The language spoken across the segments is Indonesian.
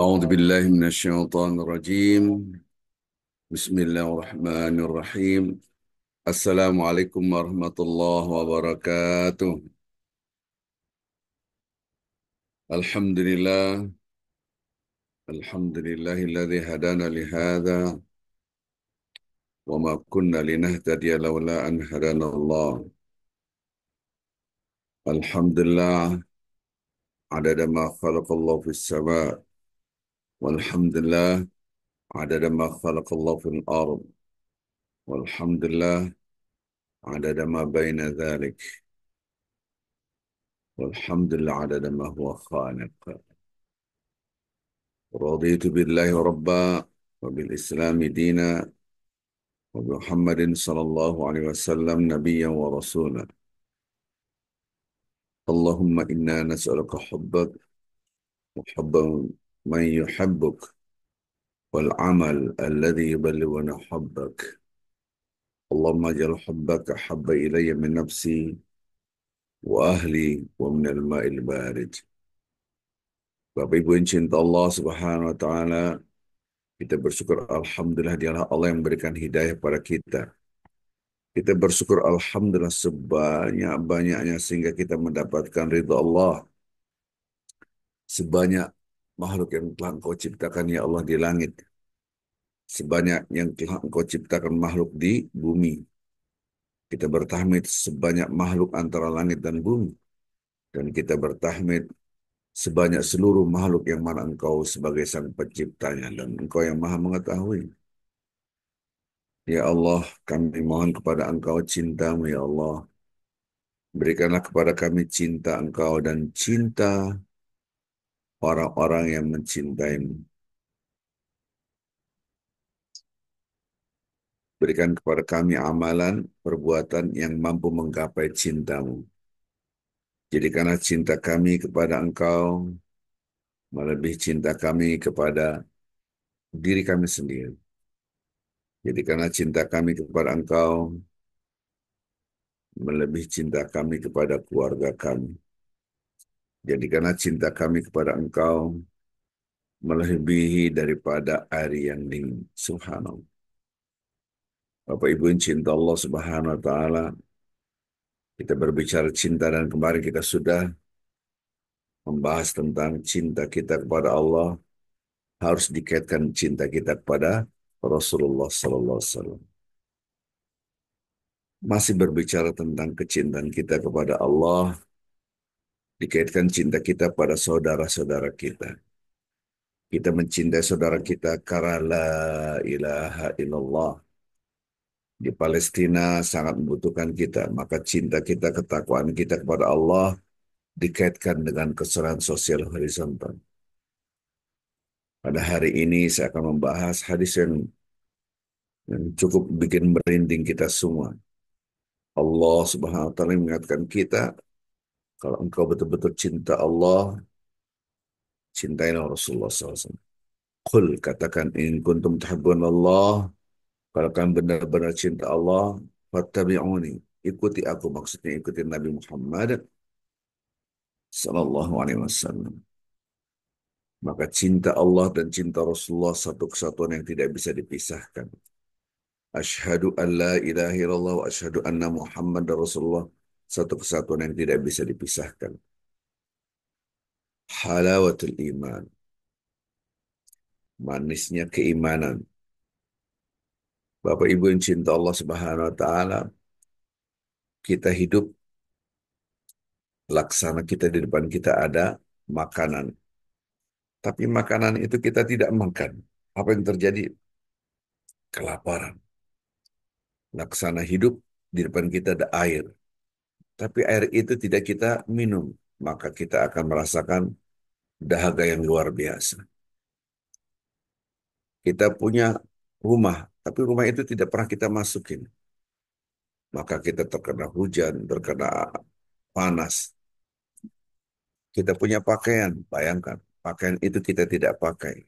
أعوذ بالله من الشيطان الرجيم. بسم الله الرحمن الرحيم. السلام عليكم ورحمة الله وبركاته. الحمد لله. الحمد لله الذي هدانا لهذا وما كنا لنهتدي لولا أن هدانا الله. الحمد لله عدد ما خلق الله في السماء، والحمد لله عدد ما خلق الله في الأرض، والحمد لله عدد ما بين ذلك، والحمد لله عدد ما هو خالق. رضيت بالله ربا، وبالإسلام دينا، وبمحمد صلى الله عليه وسلم نبيا ورسولا. اللهم إنا نسألك حبك وحب من يحبك، والعمل الذي يبلغنا حبك. اللهم اجعل حبك أحب إلي من نفسي وأهلي ومن الماء البارد. Bapak Ibu yang cinta Allah Subhanahu wa taala, kita bersyukur alhamdulillah dialah Allah yang memberikan hidayah pada kita. Kita bersyukur alhamdulillah sebanyak-banyaknya sehingga kita mendapatkan ridha Allah. Sebanyak makhluk yang telah Engkau ciptakan ya Allah di langit. Sebanyak yang telah Engkau ciptakan makhluk di bumi. Kita bertahmid sebanyak makhluk antara langit dan bumi. Dan kita bertahmid sebanyak seluruh makhluk yang mana Engkau sebagai sang penciptanya. Dan Engkau yang maha mengetahui. Ya Allah, kami mohon kepada Engkau cintamu ya Allah. Berikanlah kepada kami cinta Engkau dan cinta orang-orang yang mencintaimu. Berikan kepada kami amalan, perbuatan yang mampu menggapai cintamu. Jadikanlah cinta kami kepada Engkau melebihi cinta kami kepada diri kami sendiri. Jadikanlah cinta kami kepada Engkau melebihi cinta kami kepada keluarga kami. Jadikanlah cinta kami kepada Engkau melebihi daripada air yang dingin. Subhanallah. Bapak Ibu yang cinta Allah Subhanahu wa taala, kita berbicara cinta dan kemarin kita sudah membahas tentang cinta kita kepada Allah harus dikaitkan cinta kita kepada Rasulullah Sallallahu Alaihi Wasallam. Masih berbicara tentang kecintaan kita kepada Allah, dikaitkan cinta kita pada saudara-saudara kita. Kita mencintai saudara kita karena la ilaha illallah. Di Palestina sangat membutuhkan kita, maka cinta kita, ketakwaan kita kepada Allah dikaitkan dengan keserahan sosial horizontal. Pada hari ini saya akan membahas hadis yang cukup bikin merinding kita semua. Allah Subhanahu wa taala mengingatkan kita, kalau engkau betul-betul cinta Allah, cintailah Rasulullah SAW. Qul, katakan, in kuntum tuhibbun Allah, kalau kalian benar-benar cinta Allah, fattabi'uni, ikuti aku, maksudnya ikuti Nabi Muhammad sallallahu alaihi wasallam. Maka cinta Allah dan cinta Rasulullah satu kesatuan yang tidak bisa dipisahkan. Asyhadu an la ilaha illallah wa asyhadu anna Muhammad Rasulullah. Satu kesatuan yang tidak bisa dipisahkan. Halawatul iman. Manisnya keimanan. Bapak Ibu yang cinta Allah Subhanahu wa taala, kita hidup laksana kita di depan kita ada makanan. Tapi makanan itu kita tidak makan. Apa yang terjadi? Kelaparan. Laksana hidup di depan kita ada air. Tapi air itu tidak kita minum. Maka kita akan merasakan dahaga yang luar biasa. Kita punya rumah, tapi rumah itu tidak pernah kita masukin. Maka kita terkena hujan, terkena panas. Kita punya pakaian, bayangkan, pakaian itu kita tidak pakai.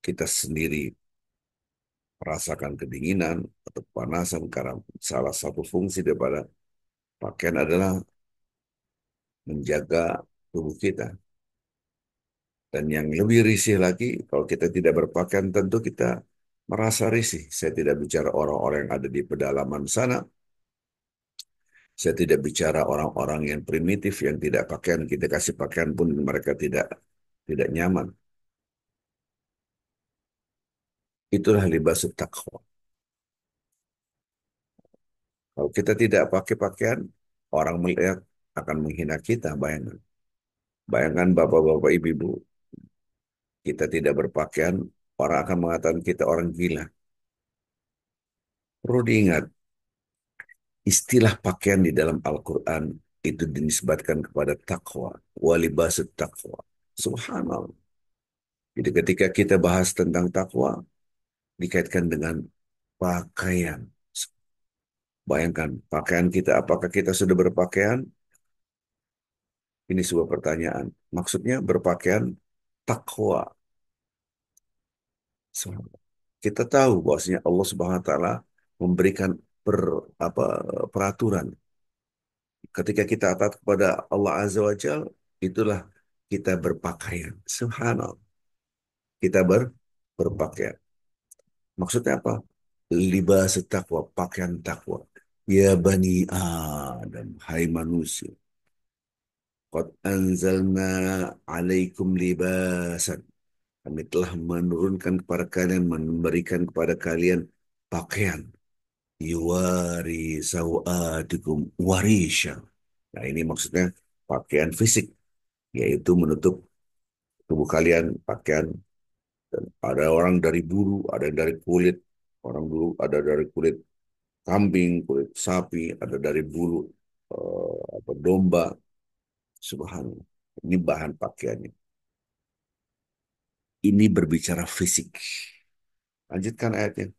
Kita sendiri merasakan kedinginan atau kepanasan karena salah satu fungsi daripada pakaian adalah menjaga tubuh kita. Dan yang lebih risih lagi, kalau kita tidak berpakaian tentu kita merasa risih. Saya tidak bicara orang-orang yang ada di pedalaman sana. Saya tidak bicara orang-orang yang primitif yang tidak pakaian. Kita kasih pakaian pun mereka tidak nyaman. Itulah libas taqwa. Kalau kita tidak pakai pakaian, orang melihat akan menghina kita. Bayangkan, bayangkan bapak-bapak, ibu-ibu, kita tidak berpakaian, orang akan mengatakan kita orang gila. Perlu diingat, istilah pakaian di dalam Al-Quran itu dinisbatkan kepada takwa, walibasut takwa. Subhanallah. Jadi ketika kita bahas tentang takwa, dikaitkan dengan pakaian. Bayangkan, pakaian kita, apakah kita sudah berpakaian? Ini sebuah pertanyaan. Maksudnya berpakaian takwa. Kita tahu bahwasanya Allah Subhanahu wa taala memberikan per, apa peraturan. Ketika kita taat kepada Allah Azza wa Jal, itulah kita berpakaian. Subhanallah. Kita berpakaian. Maksudnya apa? Libas takwa, pakaian takwa. Ya Bani Adam, hai manusia. Qad anzalna alaikum libasan. Kami telah menurunkan kepada kalian, memberikan kepada kalian pakaian. Yuwari sawatikum warisha. Nah ini maksudnya pakaian fisik, yaitu menutup tubuh kalian, pakaian. Dan ada orang dari bulu, ada yang dari kulit. Orang dulu ada dari kulit kambing, kulit sapi, ada dari bulu domba. Subhanallah. Ini bahan pakaiannya. Ini berbicara fisik. Lanjutkan ayatnya.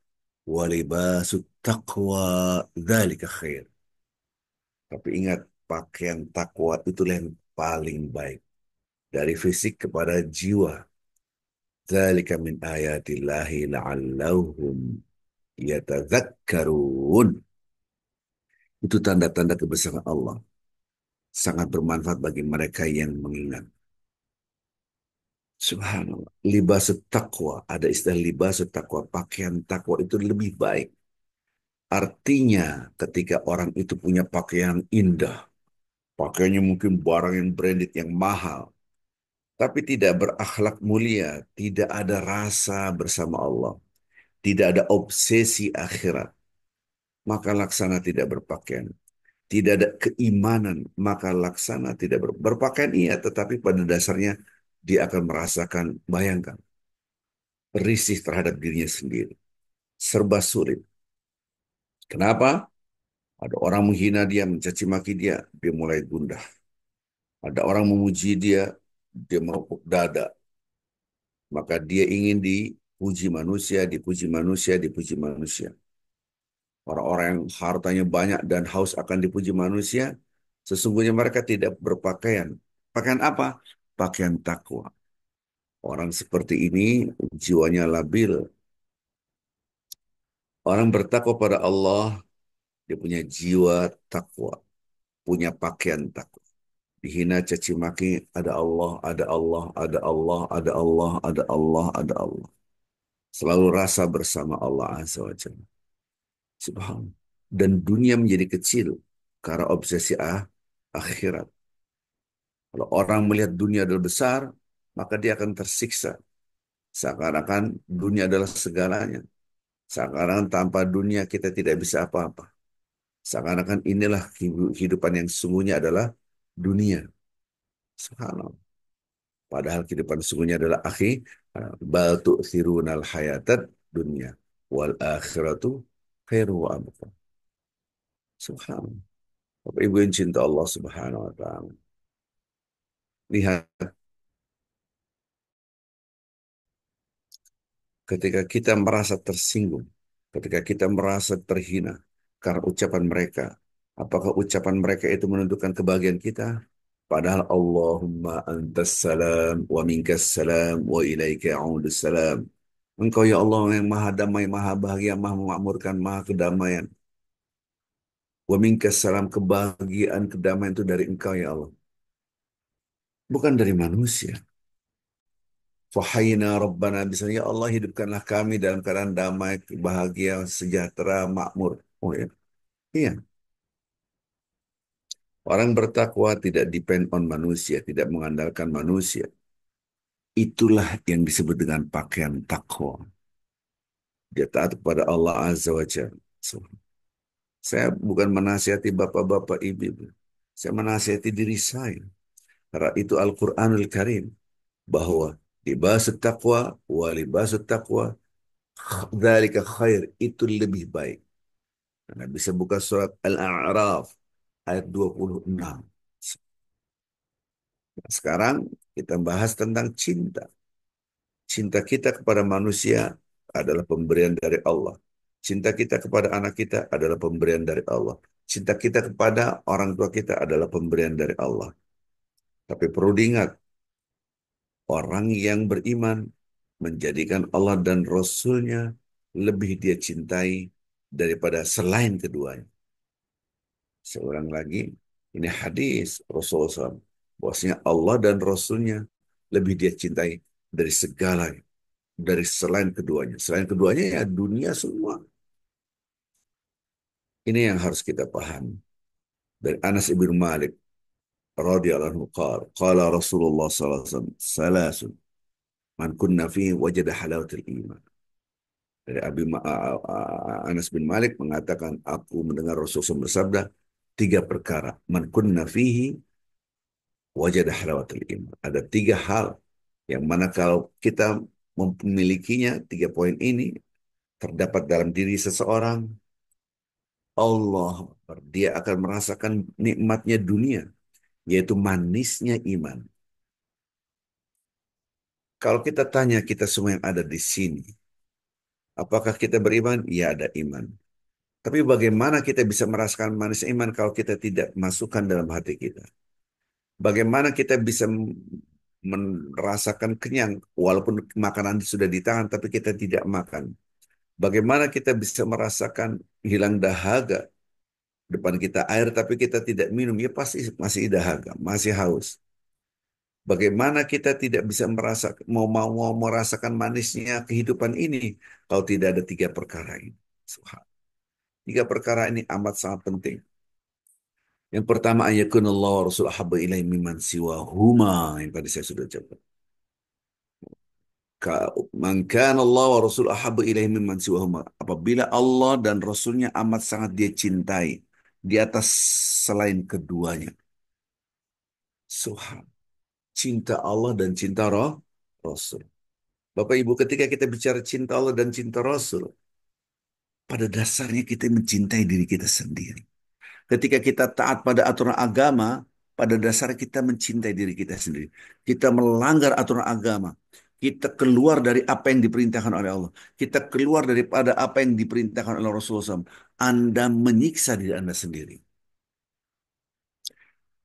Walibasut taqwa dzalika khair. Tapi ingat, pakaian takwa itulah yang paling baik. Dari fisik kepada jiwa. Dzalika min ayatillahi la'allahum yatadzakkarun. Itu tanda-tanda kebesaran Allah. Sangat bermanfaat bagi mereka yang mengingat. Subhanallah. Libas takwa. Ada istilah libas takwa. Pakaian takwa itu lebih baik. Artinya ketika orang itu punya pakaian indah. Pakaiannya mungkin barang yang branded yang mahal. Tapi tidak berakhlak mulia. Tidak ada rasa bersama Allah. Tidak ada obsesi akhirat. Maka laksana tidak berpakaian. Tidak ada keimanan, maka laksana tidak berpakaian iya, tetapi pada dasarnya dia akan merasakan, bayangkan, risih terhadap dirinya sendiri. Serba sulit. Kenapa? Ada orang menghina dia, mencaci maki dia, dia mulai gundah. Ada orang memuji dia, dia merepuk dada. Maka dia ingin dipuji manusia, dipuji manusia, dipuji manusia. Orang-orang yang hartanya banyak dan haus akan dipuji manusia, sesungguhnya mereka tidak berpakaian. Pakaian apa? Pakaian takwa. Orang seperti ini jiwanya labil. Orang bertakwa pada Allah, dia punya jiwa takwa, punya pakaian takwa. Dihina caci maki, ada Allah, ada Allah, ada Allah, ada Allah, ada Allah, ada Allah. Selalu rasa bersama Allah Azza wa Jalla. Subhanallah. Dan dunia menjadi kecil karena obsesi akhirat. Kalau orang melihat dunia adalah besar, maka dia akan tersiksa. Seakan-akan dunia adalah segalanya. Seakan-akan tanpa dunia kita tidak bisa apa-apa. Seakan-akan inilah kehidupan yang sesungguhnya adalah dunia. Subhanallah. Padahal kehidupan sesungguhnya adalah bal tu'thirunal hayatad dunia wal akhiratu khairu wa abqa. Subhanallah. Bapak Ibu yang cinta Allah Subhanahu wa taala. Lihat ketika kita merasa tersinggung, ketika kita merasa terhina karena ucapan mereka, apakah ucapan mereka itu menentukan kebahagiaan kita? Padahal Allahumma antas salam wa minkas salam wa ilaika ya'udus salam. Engkau ya Allah yang maha damai, maha bahagia, maha memakmurkan, maha kedamaian. Wa minkas salam, kebahagiaan, kedamaian itu dari engkau ya Allah. Bukan dari manusia. Fahayna Rabbana bisa ya Allah hidupkanlah kami dalam keadaan damai, bahagia, sejahtera, makmur. Oh ya, iya. Orang bertakwa tidak depend on manusia, tidak mengandalkan manusia. Itulah yang disebut dengan pakaian takwa. Dia taat kepada Allah Azza wa Jalla. So, saya bukan menasihati bapak-bapak ibu. Saya menasihati diri saya. Karena itu Al-Quranul Karim. Bahwa libasut taqwa wa libasut taqwa dzalika khair. Itu lebih baik. Anda bisa buka surat Al-A'raf ayat 26. Sekarang kita bahas tentang cinta. Cinta kita kepada manusia adalah pemberian dari Allah. Cinta kita kepada anak kita adalah pemberian dari Allah. Cinta kita kepada orang tua kita adalah pemberian dari Allah. Tapi perlu diingat, orang yang beriman menjadikan Allah dan Rasul-Nya lebih dia cintai daripada selain keduanya. Seorang lagi, ini hadis Rasulullah SAW. Bahwasanya Allah dan Rasul-Nya lebih dia cintai dari segala, dari selain keduanya. Selain keduanya ya dunia semua. Ini yang harus kita pahami. Dari Anas ibn Malik radhiyallahu anhu qala Rasulullah sallallahu alaihi wasallam salasun man kunna fihi wajada halawatul iman. Dari Anas bin Malik mengatakan aku mendengar Rasulullah bersabda tiga perkara man kunna fihi wajada halawatul iman. Ada tiga hal yang mana kalau kita memilikinya tiga poin ini terdapat dalam diri seseorang Allah dia akan merasakan nikmatnya dunia yaitu manisnya iman. Kalau kita tanya kita semua yang ada di sini, apakah kita beriman? Ya ada iman. Tapi bagaimana kita bisa merasakan manis iman kalau kita tidak masukkan dalam hati kita? Bagaimana kita bisa merasakan kenyang walaupun makanan sudah di tangan tapi kita tidak makan? Bagaimana kita bisa merasakan hilang dahaga depan kita air tapi kita tidak minum? Ya pasti masih dahaga, masih haus. Bagaimana kita tidak bisa mau merasakan manisnya kehidupan ini kalau tidak ada tiga perkara ini? Tiga perkara ini amat sangat penting. Yang pertama ayakunallahu wa rasul ahabba ilaihi mimman siwa huma yang tadi saya sudah jawab. Man kana Allah wa rasul ahabba ilaihi mimman siwa huma. Apabila Allah dan Rasulnya amat sangat dia cintai di atas selain keduanya. Subhan. Cinta Allah dan cinta Rasul. Bapak Ibu, ketika kita bicara cinta Allah dan cinta Rasul, pada dasarnya kita mencintai diri kita sendiri. Ketika kita taat pada aturan agama, pada dasarnya kita mencintai diri kita sendiri. Kita melanggar aturan agama. Kita keluar dari apa yang diperintahkan oleh Allah. Kita keluar daripada apa yang diperintahkan oleh Rasulullah SAW. Anda menyiksa diri Anda sendiri.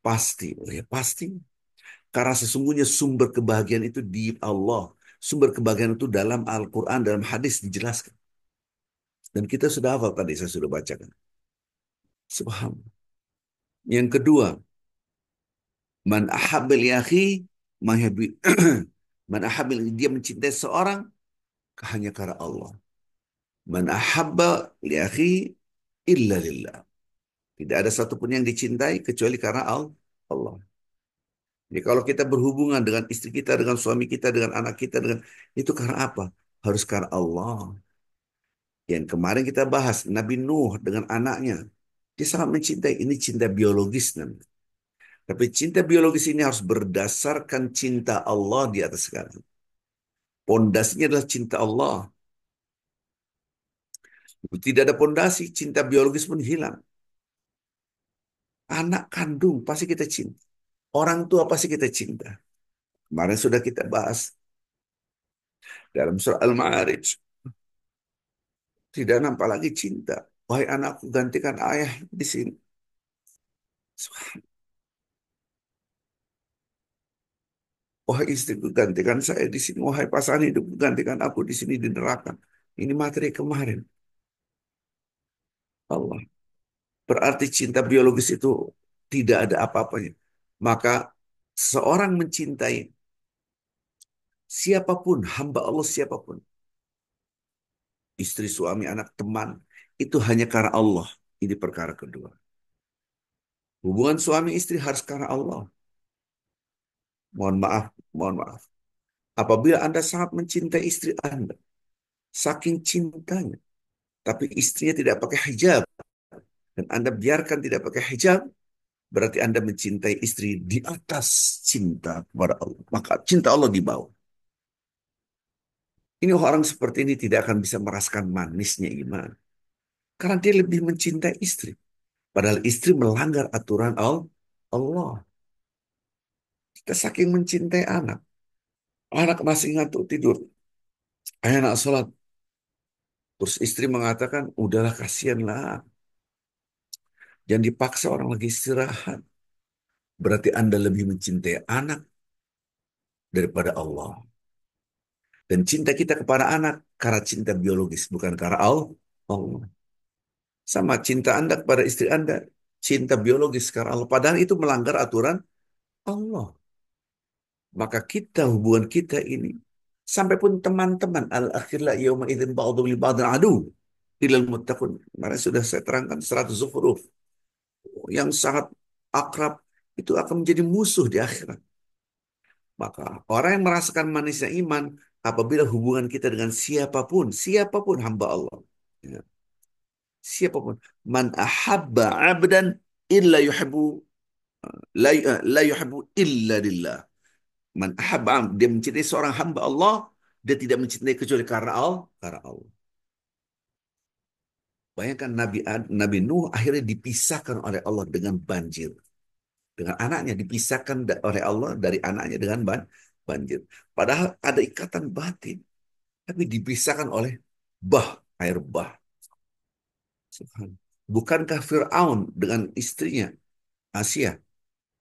Pasti, oh ya pasti. Karena sesungguhnya sumber kebahagiaan itu di Allah. Sumber kebahagiaan itu dalam Al-Quran, dalam hadis dijelaskan. Dan kita sudah hafal tadi, saya sudah bacakan. Subhanallah. Yang kedua, man ahabba li akhi mahabi man ahabba dia mencintai seorang hanya karena Allah. Man ahabba li akhi illa lillah. Tidak ada satupun yang dicintai kecuali karena Allah. Jadi kalau kita berhubungan dengan istri kita, dengan suami kita, dengan anak kita, dengan itu karena apa? Harus karena Allah. Yang kemarin kita bahas Nabi Nuh dengan anaknya. Dia sangat mencintai. Ini cinta biologis namanya. Tapi cinta biologis ini harus berdasarkan cinta Allah di atas segala. Pondasinya adalah cinta Allah. Tidak ada pondasi, cinta biologis pun hilang. Anak kandung pasti kita cinta. Orang tua pasti kita cinta. Kemarin sudah kita bahas dalam surah Al-Ma'arij. Tidak nampak lagi cinta. Wahai anakku, gantikan ayah di sini. Wahai istriku, gantikan saya di sini. Wahai pasangan hidup, gantikan aku di sini di neraka. Ini materi kemarin. Allah. Berarti cinta biologis itu tidak ada apa-apanya. Maka seorang mencintai Siapapun, hamba Allah siapapun, istri, suami, anak, teman, itu hanya karena Allah. Ini perkara kedua. Hubungan suami istri harus karena Allah. Mohon maaf, mohon maaf. Apabila Anda sangat mencintai istri Anda, saking cintanya, tapi istrinya tidak pakai hijab, dan Anda biarkan tidak pakai hijab, berarti Anda mencintai istri di atas cinta kepada Allah. Maka cinta Allah di bawah. Ini orang seperti ini tidak akan bisa merasakan manisnya iman. Karena dia lebih mencintai istri. Padahal istri melanggar aturan Allah. Kita saking mencintai anak. Anak masih ngantuk tidur. Ayah nak sholat. Terus istri mengatakan, udahlah kasihanlah. Jangan dipaksa orang lagi istirahat. Berarti Anda lebih mencintai anak daripada Allah. Dan cinta kita kepada anak karena cinta biologis, bukan karena Allah. Sama cinta Anda kepada istri Anda, cinta biologis karena Allah. Padahal itu melanggar aturan Allah. Maka kita, hubungan kita ini, sampai pun teman-teman, al-akhirlah yawma idzin ba'du li ba'din adu ilal muttaqun. Kemarin sudah saya terangkan 100 huruf. Yang sangat akrab itu akan menjadi musuh di akhirat. Maka orang yang merasakan manisnya iman apabila hubungan kita dengan siapapun, siapapun hamba Allah. Ya, siapapun. Man ahabba abdan illa yuhibbu la yuhibbu illa lillah. Man ahabba dia mencintai seorang hamba Allah, dia tidak mencintai kecuali karena Allah, karena Allah. Bayangkan Nabi Nuh akhirnya dipisahkan oleh Allah dengan banjir. Dengan anaknya dipisahkan oleh Allah dari anaknya dengan banjir. Padahal ada ikatan batin, tapi dipisahkan oleh air bah. Subhanallah. Bukankah Fir'aun dengan istrinya Asia,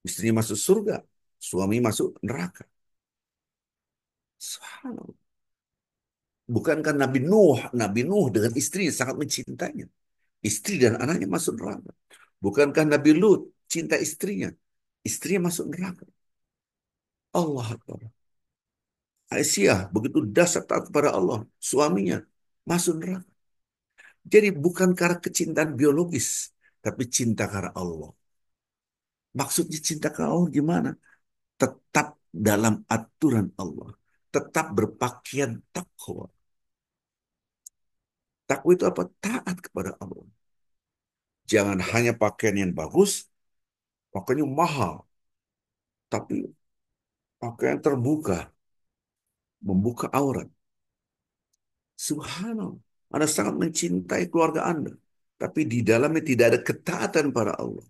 istrinya masuk surga, suami masuk neraka. Subhanallah. Bukankah Nabi Nuh dengan istrinya sangat mencintainya. Istri dan anaknya masuk neraka. Bukankah Nabi Lut cinta istrinya, istrinya masuk neraka. Allah Akbar. Aisyah begitu dahsyat taat kepada Allah, suaminya masuk neraka. Jadi bukan karena kecintaan biologis, tapi cinta karena Allah. Maksudnya cinta karena Allah gimana? Tetap dalam aturan Allah. Tetap berpakaian takwa. Takwa itu apa? Taat kepada Allah. Jangan hanya pakaian yang bagus, pakaiannya mahal, tapi pakaian terbuka, membuka aurat. Subhanallah. Anda sangat mencintai keluarga Anda, tapi di dalamnya tidak ada ketaatan pada Allah.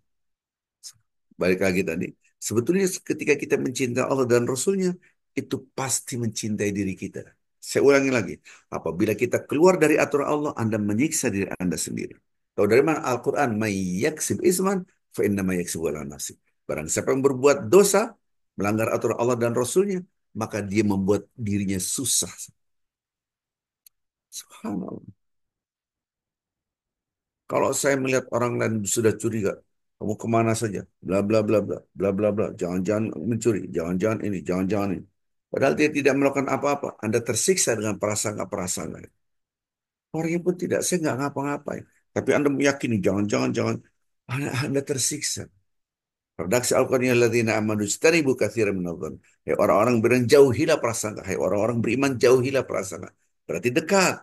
Balik lagi tadi, sebetulnya ketika kita mencintai Allah dan Rasulnya, itu pasti mencintai diri kita. Saya ulangi lagi, apabila kita keluar dari aturan Allah, Anda menyiksa diri Anda sendiri. Tahu dari mana Al-Quran? May yaksib isman, fa innama yaksibu ala nafsi. Barang siapa yang berbuat dosa, melanggar aturan Allah dan Rasulnya, maka dia membuat dirinya susah. Subhanallah. Kalau saya melihat orang lain sudah curiga, kamu kemana saja? Bla bla bla bla bla bla bla. Jangan-jangan mencuri, jangan-jangan ini, jangan-jangan ini. Padahal dia tidak melakukan apa-apa. Anda tersiksa dengan prasangka-prasangka. Orangnya pun tidak, saya nggak ngapa-ngapain. Tapi Anda meyakini, jangan-jangan, jangan. Anda tersiksa. Redaksi Al-Quran alladzina amanu ijtanibu katsiran minadh-dhann. Hai orang-orang beriman jauhilah prasangka. Hai orang-orang beriman jauhilah prasangka. Berarti dekat.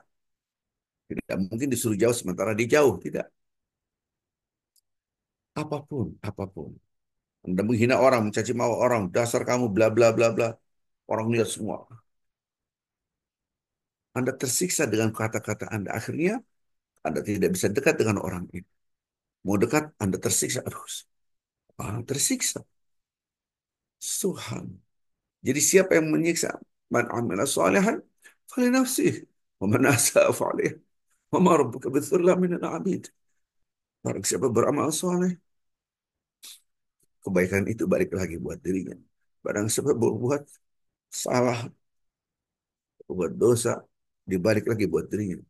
Tidak mungkin disuruh jauh sementara dia jauh. Tidak. Apapun, apapun. Anda menghina orang, mencaci maki orang, dasar kamu bla bla bla bla. Orang lihat semua. Anda tersiksa dengan kata-kata Anda. Akhirnya Anda tidak bisa dekat dengan orang ini. Mau dekat, Anda tersiksa terus. Tersiksa. Tuhan. Jadi siapa yang menyiksa? Man amila salihan fali nafsih. Wa man asa'a fa'alih. Wa ma rabbuka bidzallamin lil 'abid. Barang siapa beramal soleh, kebaikan itu balik lagi buat dirinya. Barang siapa berbuat salah, buat dosa, dibalik lagi buat dirinya.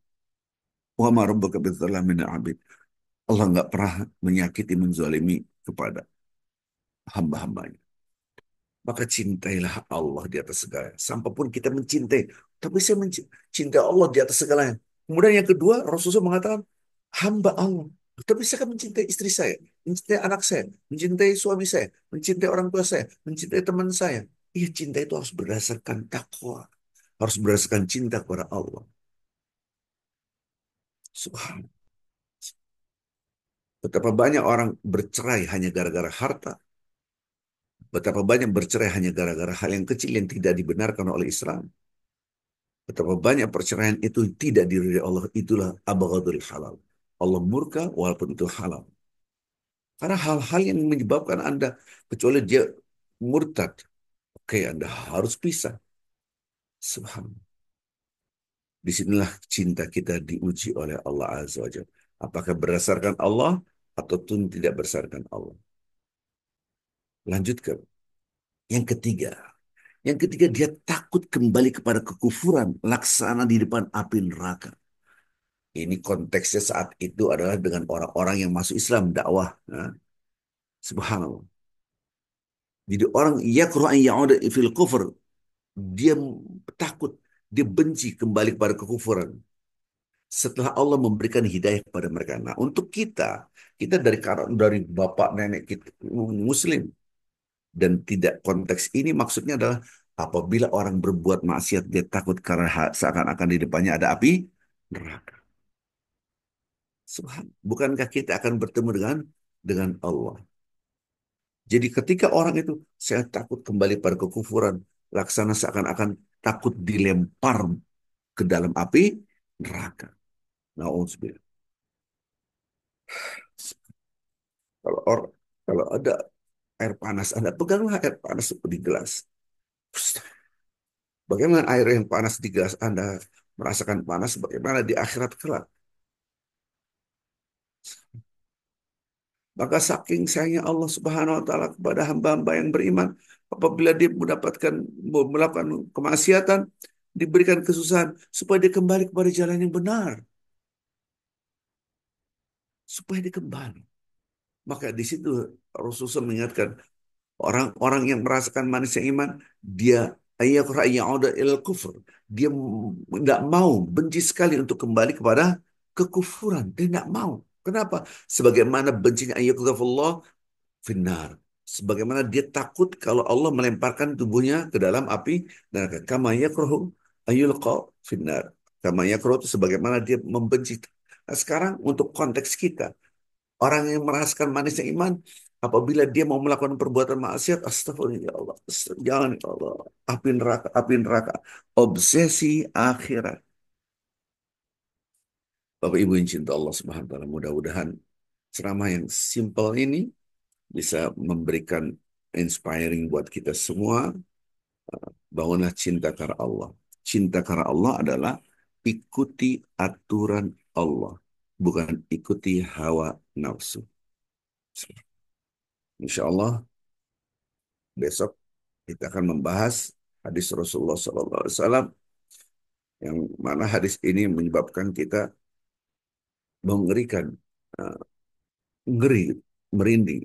Wa ma rabbuka bidzallamin lil 'abid. Allah nggak pernah menyakiti, menzalimi kepada hamba-hambanya. Maka cintailah Allah di atas segalanya. Sampai pun kita mencintai, tapi saya mencintai Allah di atas segalanya. Kemudian yang kedua, Rasulullah mengatakan, hamba Allah. Tapi saya akan mencintai istri saya, mencintai anak saya, mencintai suami saya, mencintai orang tua saya, mencintai teman saya. Iya, cinta itu harus berdasarkan takwa, harus berdasarkan cinta kepada Allah. Subhanallah. Betapa banyak orang bercerai hanya gara-gara harta. Betapa banyak bercerai hanya gara-gara hal yang kecil yang tidak dibenarkan oleh Islam. Betapa banyak perceraian itu tidak diridhai Allah. Itulah abghadul halal. Allah murka walaupun itu halal. Karena hal-hal yang menyebabkan Anda, kecuali dia murtad, oke, Anda harus pisah. Subhanallah. Disinilah cinta kita diuji oleh Allah Azza wa Jalla. Apakah berdasarkan Allah ataupun tidak berdasarkan Allah. Lanjutkan. Yang ketiga. Yang ketiga, dia takut kembali kepada kekufuran, laksana di depan api neraka. Ini konteksnya saat itu adalah dengan orang-orang yang masuk Islam, dakwah. Nah, subhanallah. Jadi orang yakruh an ya'uda fil kufur. Dia takut, dia benci kembali kepada kekufuran. Setelah Allah memberikan hidayah kepada mereka. Nah, untuk kita dari bapak nenek kita Muslim, dan tidak konteks ini maksudnya adalah apabila orang berbuat maksiat dia takut karena seakan-akan di depannya ada api neraka. Bukankah kita akan bertemu dengan Allah? Jadi ketika orang itu saya takut kembali pada kekufuran, laksana seakan-akan takut dilempar ke dalam api neraka. Nauzubillah. Kalau orang kalau ada air panas, Anda peganglah air panas di gelas. Bagaimana air yang panas di gelas Anda merasakan panas, bagaimana di akhirat kelak? Maka saking sayangnya Allah Subhanahu wa taala kepada hamba-hamba yang beriman, apabila dia melakukan kemaksiatan, diberikan kesusahan supaya dia kembali kepada jalan yang benar, supaya dia kembali. Maka di situ Rasulullah mengingatkan orang-orang yang merasakan manisnya iman, dia ayyakra ya'uda ilal kufur. Dia tidak mau, benci sekali untuk kembali kepada kekufuran. Dia tidak mau. Kenapa? Sebagaimana bencinya ayyakufullah finnar. Sebagaimana dia takut kalau Allah melemparkan tubuhnya ke dalam api neraka. Kama yakrahu ayyulqa finnar. Kama yakrahu itu sebagaimana dia membenci. Nah, sekarang untuk konteks kita, orang yang merasakan manisnya iman, apabila dia mau melakukan perbuatan maksiat, astagfirullah ya Allah, jangan ya Allah, api neraka, api neraka, obsesi akhirat. Bapak Ibu yang cinta Allah Subhanahu wa taala, mudah-mudahan ceramah yang simple ini bisa memberikan inspiring buat kita semua. Bangunlah cinta karena Allah. Cinta karena Allah adalah ikuti aturan Allah, bukan ikuti hawa nafsu. Insya Allah besok kita akan membahas hadis Rasulullah SAW, yang mana hadis ini menyebabkan kita mengerikan, uh, ngeri, merinding.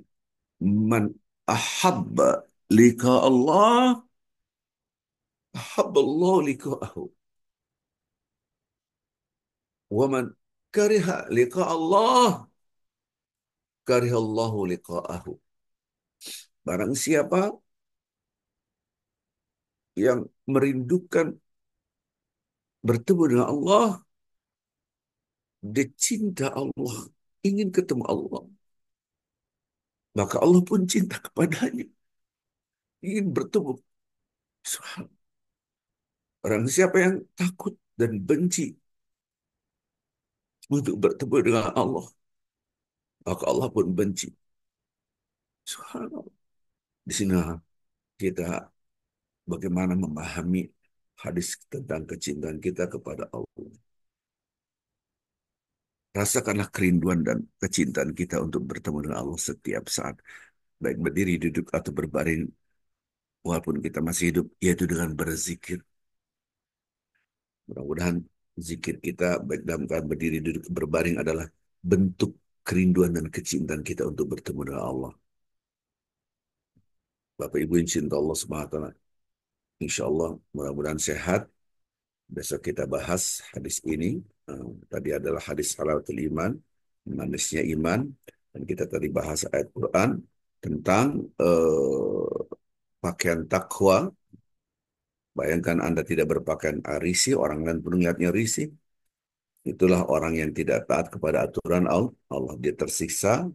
Man ahabba lika Allah, ahabba Allah lika'ahu. Wa man kariha lika Allah, kariha Allah lika'ahu. Barang siapa yang merindukan bertemu dengan Allah, dia cinta Allah, ingin ketemu Allah, maka Allah pun cinta kepadanya, ingin bertemu. Orang siapa yang takut dan benci untuk bertemu dengan Allah, maka Allah pun benci. Subhanallah. Di sini kita bagaimana memahami hadis tentang kecintaan kita kepada Allah. Rasakanlah kerinduan dan kecintaan kita untuk bertemu dengan Allah setiap saat, baik berdiri, duduk, atau berbaring, walaupun kita masih hidup, yaitu dengan berzikir. Mudah-mudahan zikir kita, baik dalam keadaan berdiri, duduk, berbaring, adalah bentuk kerinduan dan kecintaan kita untuk bertemu dengan Allah. Bapak Ibu yang cinta Allah Subhanahu wa taala. Insya Allah mudah-mudahan sehat. Besok kita bahas hadis ini. Tadi adalah hadis halawatul iman, manisnya iman. Dan kita tadi bahas ayat Quran tentang pakaian takwa. Bayangkan Anda tidak berpakaian risih, orang lain pun melihatnya risih. Itulah orang yang tidak taat kepada aturan Allah. Dia tersiksa,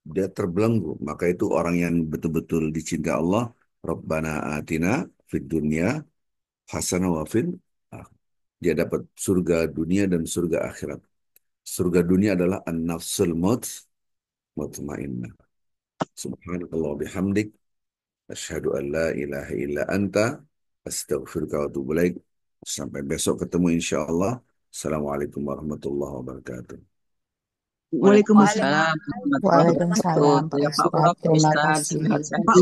dia terbelenggu. Maka itu orang yang betul-betul dicinta Allah. Rabbana atina fid dunya hasanah wa fil akhirah. Dia dapat surga dunia dan surga akhirat. Surga dunia adalah an-nafsul mutmainnah. Subhanallah bihamdik. Asyhadu an la ilaha illa anta. Astaghfiruka wa atubu ilaik. Sampai besok ketemu insya Allah. Assalamualaikum warahmatullahi wabarakatuh. Waalaikumsalam warahmatullahi wabarakatuh. Waalaikumsalam Pak Ya Pak Ustadz. Prof, Terima Ustadz, kasih. sehat-sehat.